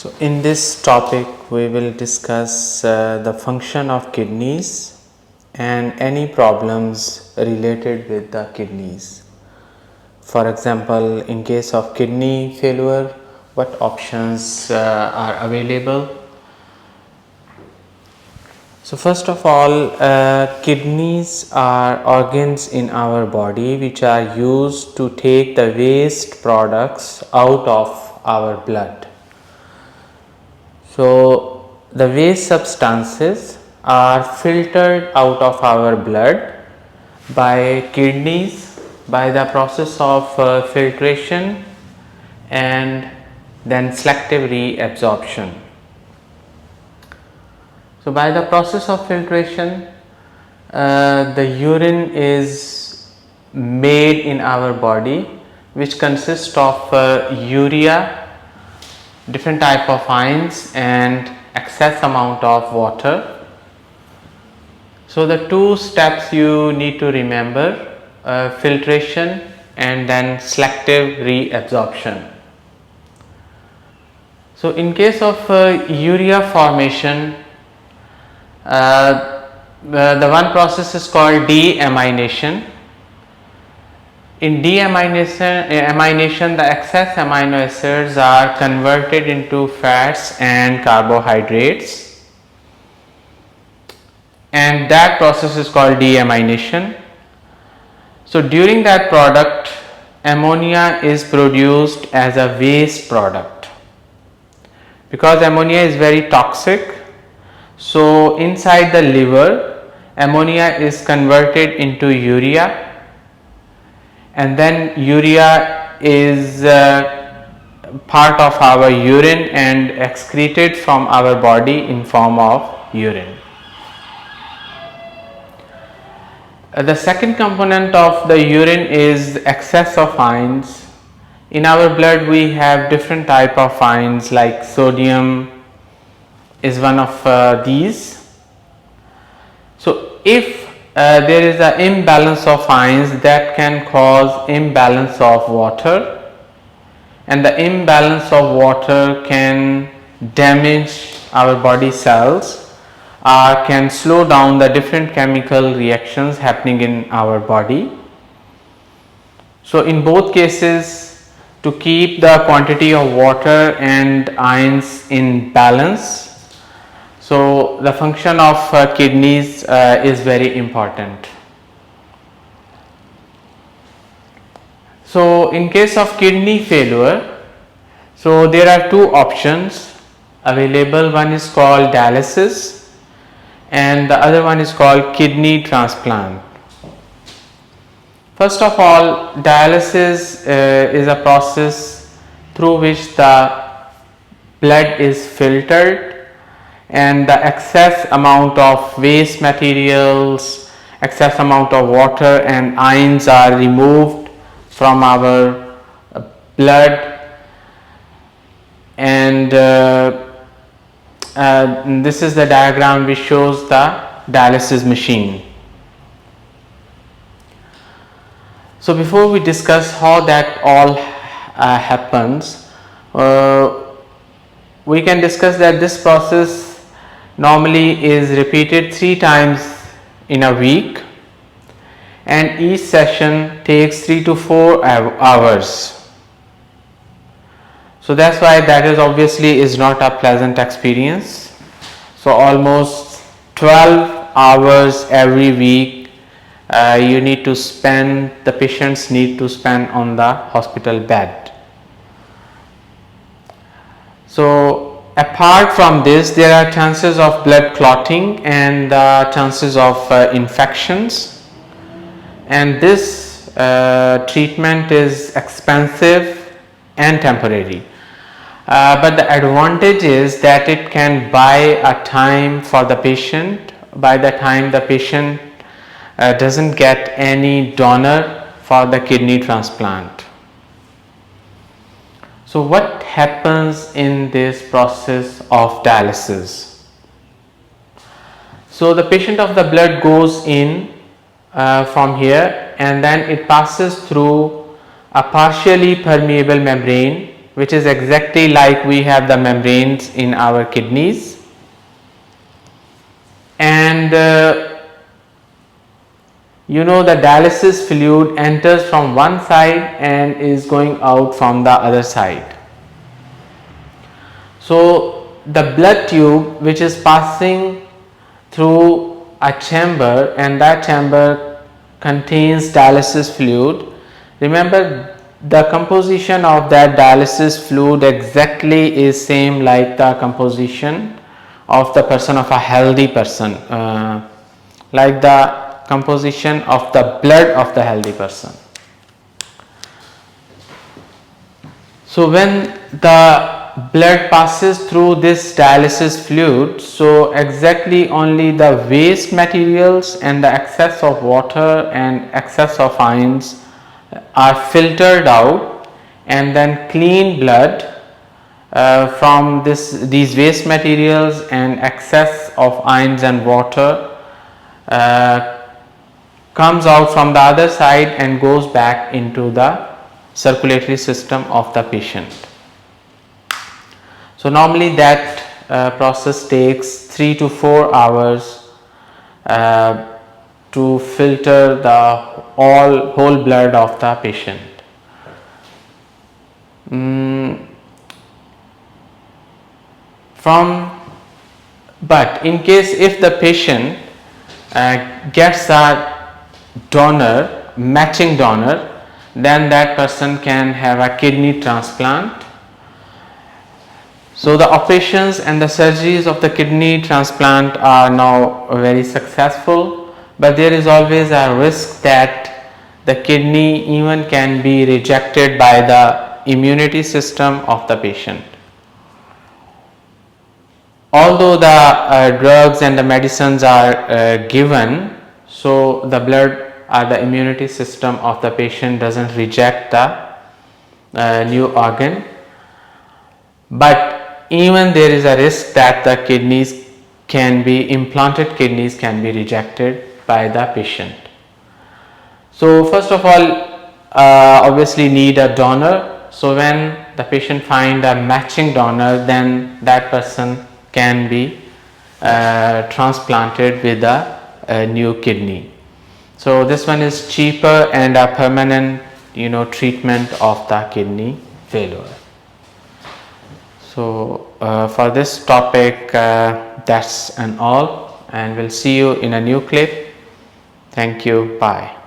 So in this topic we will discuss the function of kidneys and any problems related with the kidneys. For example, in case of kidney failure, what options are available. So first of all, kidneys are organs in our body which are used to take the waste products out of our blood. So the waste substances are filtered out of our blood by kidneys by the process of filtration and then selective reabsorption. So by the process of filtration, the urine is made in our body, which consists of urea, different type of ions and excess amount of water. So the two steps you need to remember, filtration and then selective reabsorption. So in case of urea formation, the one process is called deamination. In deamination, the excess amino acids are converted into fats and carbohydrates, and that process is called deamination. So during that product, ammonia is produced as a waste product. Because ammonia is very toxic, so inside the liver, ammonia is converted into urea, and then urea is part of our urine and excreted from our body in form of urine. The second component of the urine is excess of ions. In our blood we have different type of ions, like sodium is one of these. So if there is an imbalance of ions, that can cause imbalance of water, and the imbalance of water can damage our body cells or can slow down the different chemical reactions happening in our body. So in both cases, to keep the quantity of water and ions in balance, so the function of kidneys is very important. So in case of kidney failure, so there are two options available. One is called dialysis and the other one is called kidney transplant. First of all, dialysis is a process through which the blood is filtered and the excess amount of waste materials, excess amount of water and ions are removed from our blood, and this is the diagram which shows the dialysis machine. So before we discuss how that all happens, we can discuss that this process normally is repeated 3 times in a week, and each session takes 3 to 4 hours. So that's why that is obviously is not a pleasant experience. So almost 12 hours every week you need to spend, the patients need to spend on the hospital bed. So apart from this, there are chances of blood clotting and chances of infections, and this treatment is expensive and temporary, but the advantage is that it can buy a time for the patient. By the time the patient doesn't get any donor for the kidney transplant. So what happens in this process of dialysis? So the patient of the blood goes in from here, and then it passes through a partially permeable membrane which is exactly like we have the membranes in our kidneys, and the dialysis fluid enters from one side and is going out from the other side. So the blood tube which is passing through a chamber, and that chamber contains dialysis fluid. Remember, the composition of that dialysis fluid exactly is same like the composition of the person of a healthy person, like the composition of the blood of the healthy person. So when the blood passes through this dialysis fluid, so exactly only the waste materials and the excess of water and excess of ions are filtered out, and then clean blood from these waste materials and excess of ions and water comes out from the other side and goes back into the circulatory system of the patient. So normally that process takes 3 to 4 hours to filter the whole blood of the patient. But in case if the patient gets a donor, matching donor, then that person can have a kidney transplant. So the operations and the surgeries of the kidney transplant are now very successful, but there is always a risk that the kidney even can be rejected by the immunity system of the patient. Although the drugs and the medicines are given, so the blood or the immunity system of the patient doesn't reject the new organ, but even there is a risk that the implanted kidneys can be rejected by the patient. So first of all, obviously need a donor. So when the patient find a matching donor, then that person can be transplanted with a new kidney. So this one is cheaper and a permanent treatment of the kidney failure. So for this topic, that's all, and we'll see you in a new clip. Thank you. Bye.